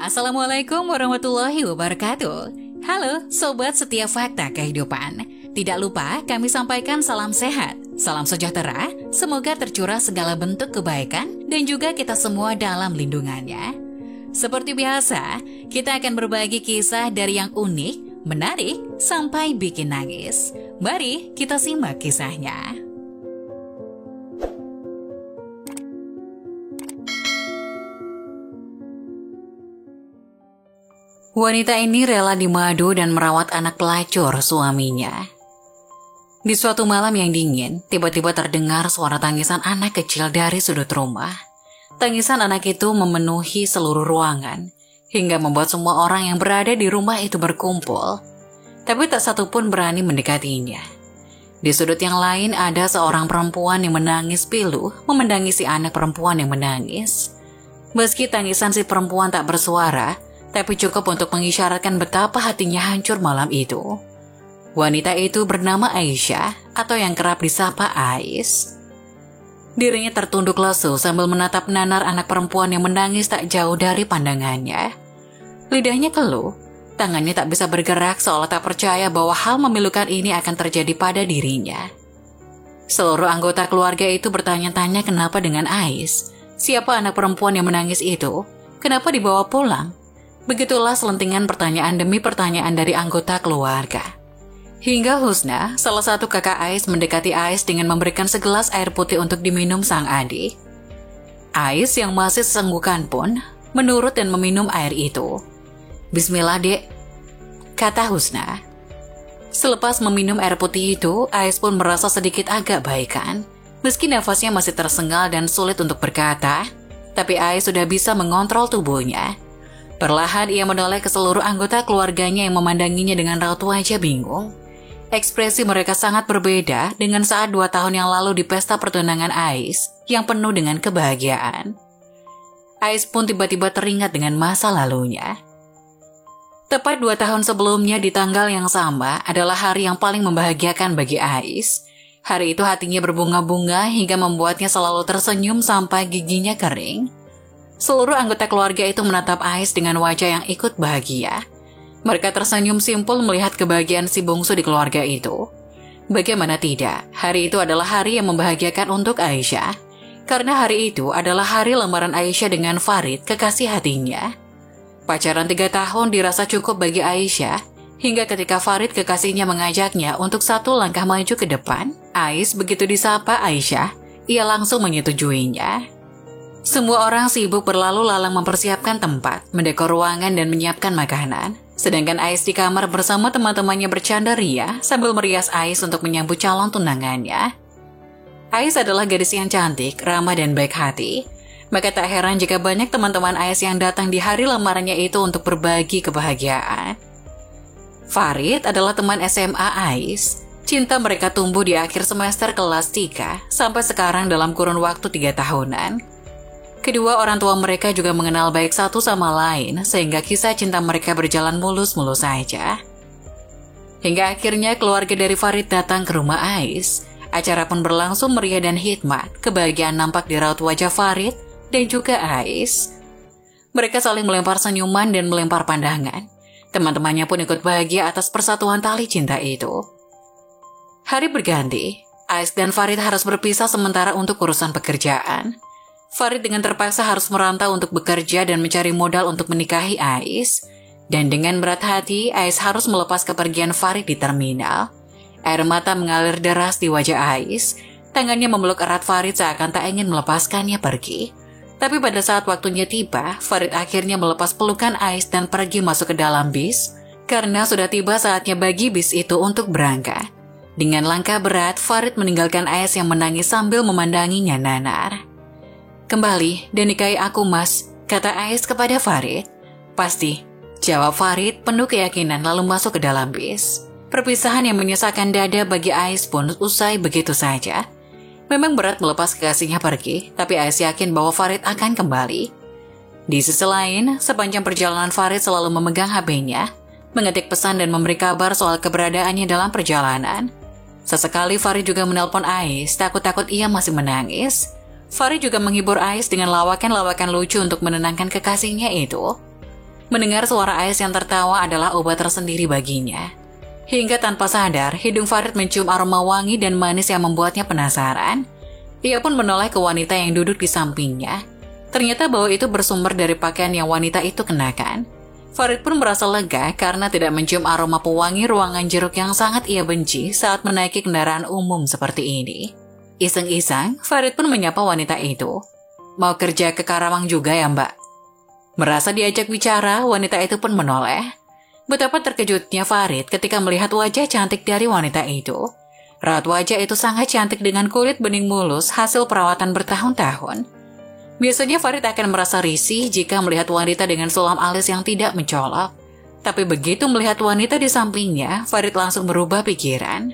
Assalamualaikum warahmatullahi wabarakatuh. Halo Sobat Setiap Fakta Kehidupan. Tidak lupa kami sampaikan salam sehat, salam sejahtera, semoga tercurah segala bentuk kebaikan dan juga kita semua dalam lindungannya. Seperti biasa, kita akan berbagi kisah dari yang unik, menarik, sampai bikin nangis. Mari kita simak kisahnya. Wanita ini rela dimadu dan merawat anak pelacur suaminya. Di suatu malam yang dingin, tiba-tiba terdengar suara tangisan anak kecil dari sudut rumah. Tangisan anak itu memenuhi seluruh ruangan, hingga membuat semua orang yang berada di rumah itu berkumpul. Tapi tak satu pun berani mendekatinya. Di sudut yang lain ada seorang perempuan yang menangis pilu, memendangi si anak perempuan yang menangis. Meski tangisan si perempuan tak bersuara, tapi cukup untuk mengisyaratkan betapa hatinya hancur malam itu. Wanita itu bernama Aisyah atau yang kerap disapa Ais. Dirinya tertunduk lesu sambil menatap nanar anak perempuan yang menangis tak jauh dari pandangannya. Lidahnya keluh, tangannya tak bisa bergerak seolah tak percaya bahwa hal memilukan ini akan terjadi pada dirinya. Seluruh anggota keluarga itu bertanya-tanya kenapa dengan Ais. Siapa anak perempuan yang menangis itu? Kenapa dibawa pulang? Begitulah selentingan pertanyaan demi pertanyaan dari anggota keluarga. Hingga Husna, salah satu kakak Ais mendekati Ais dengan memberikan segelas air putih untuk diminum sang adik. Ais yang masih sesenggukan pun menurut dan meminum air itu. Bismillah dek, kata Husna. Selepas meminum air putih itu, Ais pun merasa sedikit agak baikan. Meski nafasnya masih tersengal dan sulit untuk berkata, tapi Ais sudah bisa mengontrol tubuhnya. Perlahan ia menoleh ke seluruh anggota keluarganya yang memandanginya dengan raut wajah bingung. Ekspresi mereka sangat berbeda dengan saat 2 tahun yang lalu di pesta pertunangan Ais yang penuh dengan kebahagiaan. Ais pun tiba-tiba teringat dengan masa lalunya. Tepat 2 tahun sebelumnya di tanggal yang sama adalah hari yang paling membahagiakan bagi Ais. Hari itu hatinya berbunga-bunga hingga membuatnya selalu tersenyum sampai giginya kering. Seluruh anggota keluarga itu menatap Ais dengan wajah yang ikut bahagia. Mereka tersenyum simpul melihat kebahagiaan si bungsu di keluarga itu. Bagaimana tidak, hari itu adalah hari yang membahagiakan untuk Aisyah. Karena hari itu adalah hari lamaran Aisyah dengan Farid, kekasih hatinya. Pacaran 3 tahun dirasa cukup bagi Aisyah, hingga ketika Farid kekasihnya mengajaknya untuk 1 langkah maju ke depan, Ais begitu disapa Aisyah, ia langsung menyetujuinya. Semua orang sibuk berlalu lalang mempersiapkan tempat, mendekor ruangan dan menyiapkan makanan. Sedangkan Ais di kamar bersama teman-temannya bercanda ria sambil merias Ais untuk menyambut calon tunangannya. Ais adalah gadis yang cantik, ramah dan baik hati. Maka tak heran jika banyak teman-teman Ais yang datang di hari lamarannya itu untuk berbagi kebahagiaan. Farid adalah teman SMA Ais. Cinta mereka tumbuh di akhir semester kelas 3 sampai sekarang dalam kurun waktu 3 tahunan. Kedua orang tua mereka juga mengenal baik satu sama lain, sehingga kisah cinta mereka berjalan mulus-mulus saja. Hingga akhirnya keluarga dari Farid datang ke rumah Ais. Acara pun berlangsung meriah dan hikmat, kebahagiaan nampak di raut wajah Farid dan juga Ais. Mereka saling melempar senyuman dan melempar pandangan. Teman-temannya pun ikut bahagia atas persatuan tali cinta itu. Hari berganti, Ais dan Farid harus berpisah sementara untuk urusan pekerjaan. Farid dengan terpaksa harus merantau untuk bekerja dan mencari modal untuk menikahi Ais. Dan dengan berat hati, Ais harus melepas kepergian Farid di terminal. Air mata mengalir deras di wajah Ais. Tangannya memeluk erat Farid seakan tak ingin melepaskannya pergi. Tapi pada saat waktunya tiba, Farid akhirnya melepas pelukan Ais dan pergi masuk ke dalam bis. Karena sudah tiba saatnya bagi bis itu untuk berangkat. Dengan langkah berat, Farid meninggalkan Ais yang menangis sambil memandanginya nanar. Kembali dan nikahi aku mas, kata Ais kepada Farid. Pasti, jawab Farid penuh keyakinan lalu masuk ke dalam bis. Perpisahan yang menyesakkan dada bagi Ais pun usai begitu saja. Memang berat melepas kekasihnya pergi, tapi Ais yakin bahwa Farid akan kembali. Di sisi lain, sepanjang perjalanan Farid selalu memegang HP-nya, mengetik pesan dan memberi kabar soal keberadaannya dalam perjalanan. Sesekali Farid juga menelpon Ais, takut-takut ia masih menangis. Farid juga menghibur Ais dengan lawakan-lawakan lucu untuk menenangkan kekasihnya itu. Mendengar suara Ais yang tertawa adalah obat tersendiri baginya. Hingga tanpa sadar, hidung Farid mencium aroma wangi dan manis yang membuatnya penasaran. Ia pun menoleh ke wanita yang duduk di sampingnya. Ternyata bau itu bersumber dari pakaian yang wanita itu kenakan. Farid pun merasa lega karena tidak mencium aroma pewangi ruangan jeruk yang sangat ia benci saat menaiki kendaraan umum seperti ini. Iseng-iseng, Farid pun menyapa wanita itu. "Mau kerja ke Karawang juga ya, Mbak?" Merasa diajak bicara, wanita itu pun menoleh. Betapa terkejutnya Farid ketika melihat wajah cantik dari wanita itu. Raut wajah itu sangat cantik dengan kulit bening mulus hasil perawatan bertahun-tahun. Biasanya Farid akan merasa risih jika melihat wanita dengan sulam alis yang tidak mencolok. Tapi begitu melihat wanita di sampingnya, Farid langsung berubah pikiran.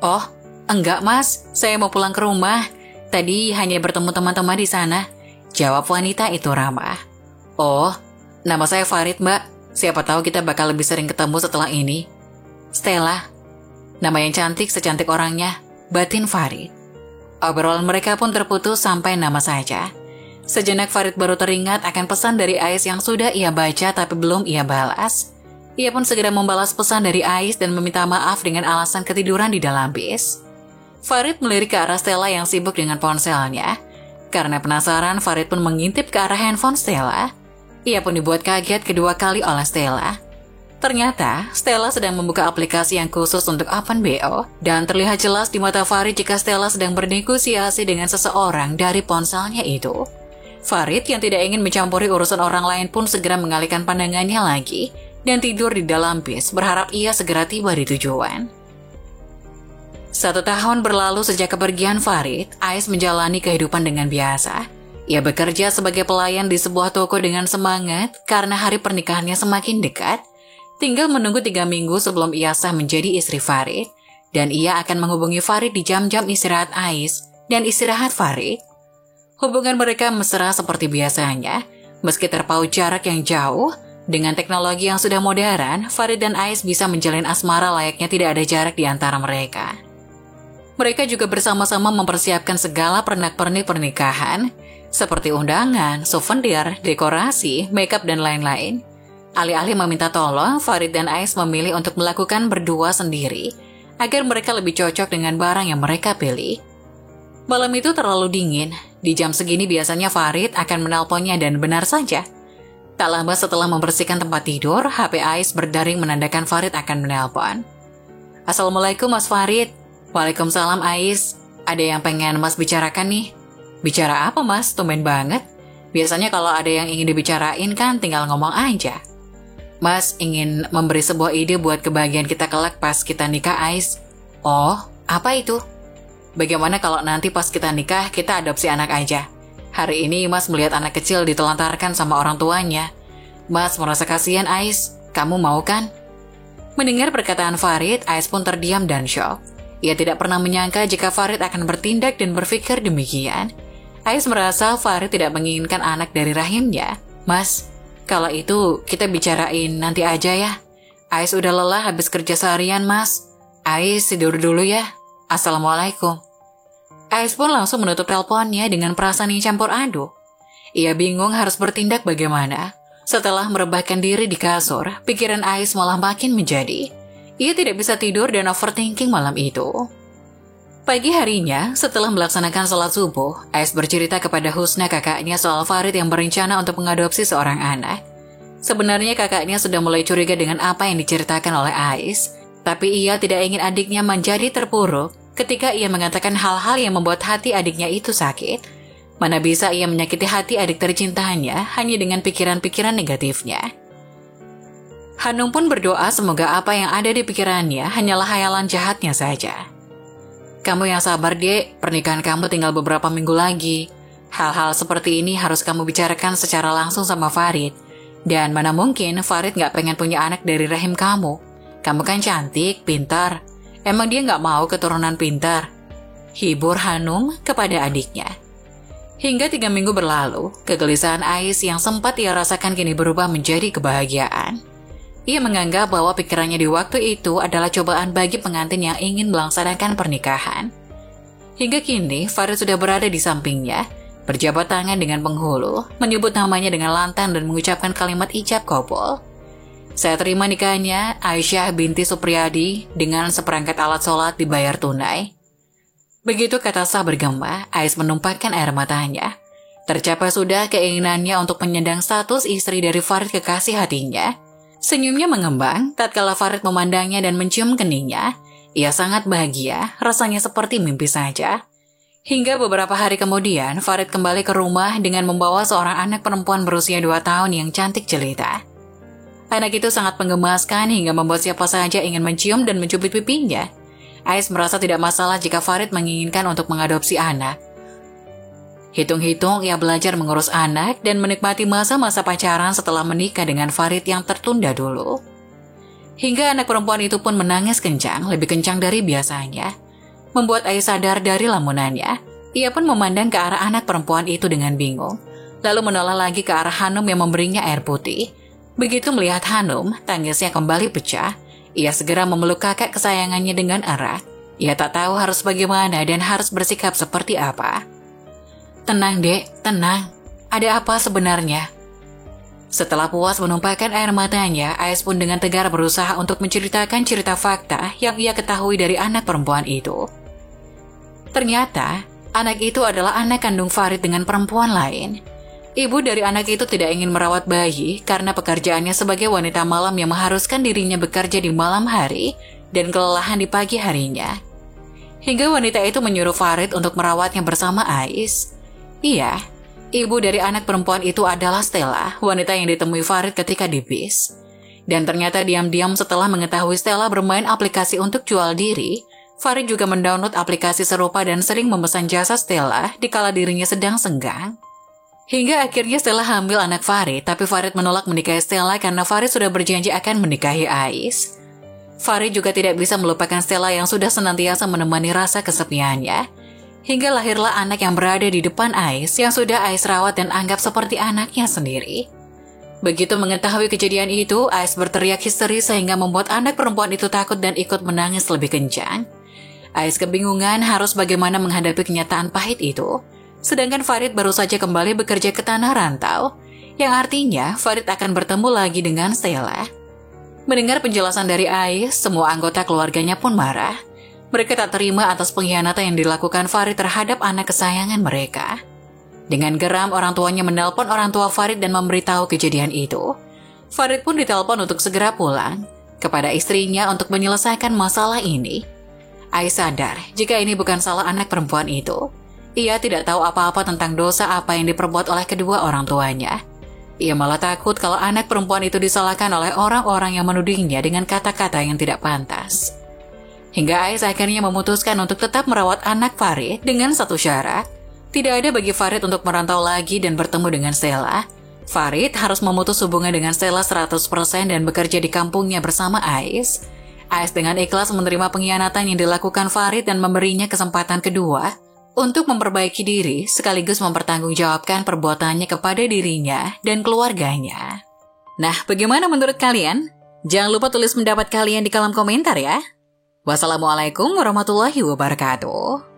"Oh, enggak mas, saya mau pulang ke rumah. Tadi hanya bertemu teman-teman di sana," jawab wanita itu ramah. "Oh, nama saya Farid mbak. Siapa tahu kita bakal lebih sering ketemu setelah ini." "Stella." Nama yang cantik secantik orangnya, batin Farid. Obrolan mereka pun terputus sampai nama saja. Sejenak Farid baru teringat akan pesan dari Ais yang sudah ia baca tapi belum ia balas. Ia pun segera membalas pesan dari Ais dan meminta maaf dengan alasan ketiduran di dalam bis. Farid melirik ke arah Stella yang sibuk dengan ponselnya. Karena penasaran, Farid pun mengintip ke arah handphone Stella. Ia pun dibuat kaget kedua kali oleh Stella. Ternyata, Stella sedang membuka aplikasi yang khusus untuk open BO dan terlihat jelas di mata Farid jika Stella sedang bernegosiasi dengan seseorang dari ponselnya itu. Farid yang tidak ingin mencampuri urusan orang lain pun segera mengalihkan pandangannya lagi dan tidur di dalam bis berharap ia segera tiba di tujuan. 1 tahun berlalu sejak kepergian Farid, Ais menjalani kehidupan dengan biasa. Ia bekerja sebagai pelayan di sebuah toko dengan semangat karena hari pernikahannya semakin dekat. Tinggal menunggu 3 minggu sebelum ia sah menjadi istri Farid. Dan ia akan menghubungi Farid di jam-jam istirahat Ais dan istirahat Farid. Hubungan mereka mesra seperti biasanya. Meski terpaut jarak yang jauh, dengan teknologi yang sudah modern, Farid dan Ais bisa menjalin asmara layaknya tidak ada jarak di antara mereka. Mereka juga bersama-sama mempersiapkan segala pernak-pernik pernikahan, seperti undangan, souvenir, dekorasi, makeup, dan lain-lain. Alih-alih meminta tolong, Farid dan Ais memilih untuk melakukan berdua sendiri, agar mereka lebih cocok dengan barang yang mereka pilih. Malam itu terlalu dingin. Di jam segini biasanya Farid akan menelponnya dan benar saja. Tak lama setelah membersihkan tempat tidur, HP Ais berdering menandakan Farid akan menelpon. "Assalamualaikum Mas Farid." "Waalaikumsalam Ais. Ada yang pengen Mas bicarakan nih." "Bicara apa Mas? Tumben banget. Biasanya kalau ada yang ingin dibicarain kan tinggal ngomong aja." "Mas ingin memberi sebuah ide buat kebahagiaan kita kelak pas kita nikah Ais." "Oh, apa itu?" "Bagaimana kalau nanti pas kita nikah kita adopsi anak aja? Hari ini Mas melihat anak kecil ditelantarkan sama orang tuanya. Mas merasa kasihan Ais. Kamu mau kan?" Mendengar perkataan Farid, Ais pun terdiam dan syok. Ia tidak pernah menyangka jika Farid akan bertindak dan berpikir demikian. Ais merasa Farid tidak menginginkan anak dari rahimnya. "Mas, kalau itu kita bicarain nanti aja ya. Ais udah lelah habis kerja seharian Mas. Ais tidur dulu ya. Assalamualaikum." Ais pun langsung menutup teleponnya dengan perasaan yang campur aduk. Ia bingung harus bertindak bagaimana. Setelah merebahkan diri di kasur, pikiran Ais malah makin menjadi. Ia tidak bisa tidur dan overthinking malam itu. Pagi harinya, setelah melaksanakan sholat subuh, Ais bercerita kepada Husna kakaknya soal Farid yang berencana untuk mengadopsi seorang anak. Sebenarnya kakaknya sudah mulai curiga dengan apa yang diceritakan oleh Ais, tapi ia tidak ingin adiknya menjadi terpuruk ketika ia mengatakan hal-hal yang membuat hati adiknya itu sakit. Mana bisa ia menyakiti hati adik tercintanya hanya dengan pikiran-pikiran negatifnya. Hanung pun berdoa semoga apa yang ada di pikirannya hanyalah hayalan jahatnya saja. "Kamu yang sabar dek, pernikahan kamu tinggal beberapa minggu lagi. Hal-hal seperti ini harus kamu bicarakan secara langsung sama Farid. Dan mana mungkin Farid gak pengen punya anak dari rahim kamu. Kamu kan cantik, pintar. Emang dia gak mau keturunan pintar?" Hibur Hanung kepada adiknya. Hingga 3 minggu berlalu, kegelisahan Ais yang sempat ia rasakan kini berubah menjadi kebahagiaan. Ia menganggap bahwa pikirannya di waktu itu adalah cobaan bagi pengantin yang ingin melaksanakan pernikahan. Hingga kini, Farid sudah berada di sampingnya, berjabat tangan dengan penghulu, menyebut namanya dengan lantang dan mengucapkan kalimat ijab kabul. Saya terima nikahnya Aisyah binti Supriyadi dengan seperangkat alat sholat dibayar tunai. Begitu kata sah bergema, Ais menumpahkan air matanya. Tercapai sudah keinginannya untuk menyandang status istri dari Farid kekasih hatinya. Senyumnya mengembang tatkala Farid memandangnya dan mencium keningnya. Ia sangat bahagia, rasanya seperti mimpi saja. Hingga beberapa hari kemudian, Farid kembali ke rumah dengan membawa seorang anak perempuan berusia 2 tahun yang cantik jelita. Anak itu sangat menggemaskan hingga membuat siapa saja ingin mencium dan mencubit pipinya. Ais merasa tidak masalah jika Farid menginginkan untuk mengadopsi anak. Hitung-hitung ia belajar mengurus anak dan menikmati masa-masa pacaran setelah menikah dengan Farid yang tertunda dulu. Hingga anak perempuan itu pun menangis kencang, lebih kencang dari biasanya. Membuat Ais sadar dari lamunannya. Ia pun memandang ke arah anak perempuan itu dengan bingung. Lalu menoleh lagi ke arah Hanum yang memberinya air putih. Begitu melihat Hanum, tangisnya kembali pecah. Ia segera memeluk kakak kesayangannya dengan erat. Ia tak tahu harus bagaimana dan harus bersikap seperti apa. Tenang dek, tenang. Ada apa sebenarnya? Setelah puas menumpahkan air matanya, Ais pun dengan tegar berusaha untuk menceritakan cerita fakta yang ia ketahui dari anak perempuan itu. Ternyata, anak itu adalah anak kandung Farid dengan perempuan lain. Ibu dari anak itu tidak ingin merawat bayi karena pekerjaannya sebagai wanita malam yang mengharuskan dirinya bekerja di malam hari dan kelelahan di pagi harinya. Hingga wanita itu menyuruh Farid untuk merawatnya bersama Ais. Iya, ibu dari anak perempuan itu adalah Stella, wanita yang ditemui Farid ketika di bis. Dan ternyata diam-diam setelah mengetahui Stella bermain aplikasi untuk jual diri, Farid juga mendownload aplikasi serupa dan sering memesan jasa Stella dikala dirinya sedang senggang. Hingga akhirnya Stella hamil anak Farid, tapi Farid menolak menikahi Stella karena Farid sudah berjanji akan menikahi Ais. Farid juga tidak bisa melupakan Stella yang sudah senantiasa menemani rasa kesepiannya. Hingga lahirlah anak yang berada di depan Ais yang sudah Ais rawat dan anggap seperti anaknya sendiri. Begitu mengetahui kejadian itu, Ais berteriak histeris sehingga membuat anak perempuan itu takut dan ikut menangis lebih kencang. Ais kebingungan harus bagaimana menghadapi kenyataan pahit itu. Sedangkan Farid baru saja kembali bekerja ke tanah rantau, yang artinya Farid akan bertemu lagi dengan Stella. Mendengar penjelasan dari Ais, semua anggota keluarganya pun marah. Mereka tak terima atas pengkhianatan yang dilakukan Farid terhadap anak kesayangan mereka. Dengan geram, orang tuanya menelpon orang tua Farid dan memberitahu kejadian itu. Farid pun ditelepon untuk segera pulang kepada istrinya untuk menyelesaikan masalah ini. Ais sadar jika ini bukan salah anak perempuan itu. Ia tidak tahu apa-apa tentang dosa apa yang diperbuat oleh kedua orang tuanya. Ia malah takut kalau anak perempuan itu disalahkan oleh orang-orang yang menudingnya dengan kata-kata yang tidak pantas. Hingga Ais akhirnya memutuskan untuk tetap merawat anak Farid dengan satu syarat. Tidak ada bagi Farid untuk merantau lagi dan bertemu dengan Stella. Farid harus memutus hubungan dengan Stella 100% dan bekerja di kampungnya bersama Ais. Ais dengan ikhlas menerima pengkhianatan yang dilakukan Farid dan memberinya kesempatan kedua untuk memperbaiki diri sekaligus mempertanggungjawabkan perbuatannya kepada dirinya dan keluarganya. Nah, bagaimana menurut kalian? Jangan lupa tulis pendapat kalian di kolom komentar ya. Wassalamualaikum warahmatullahi wabarakatuh.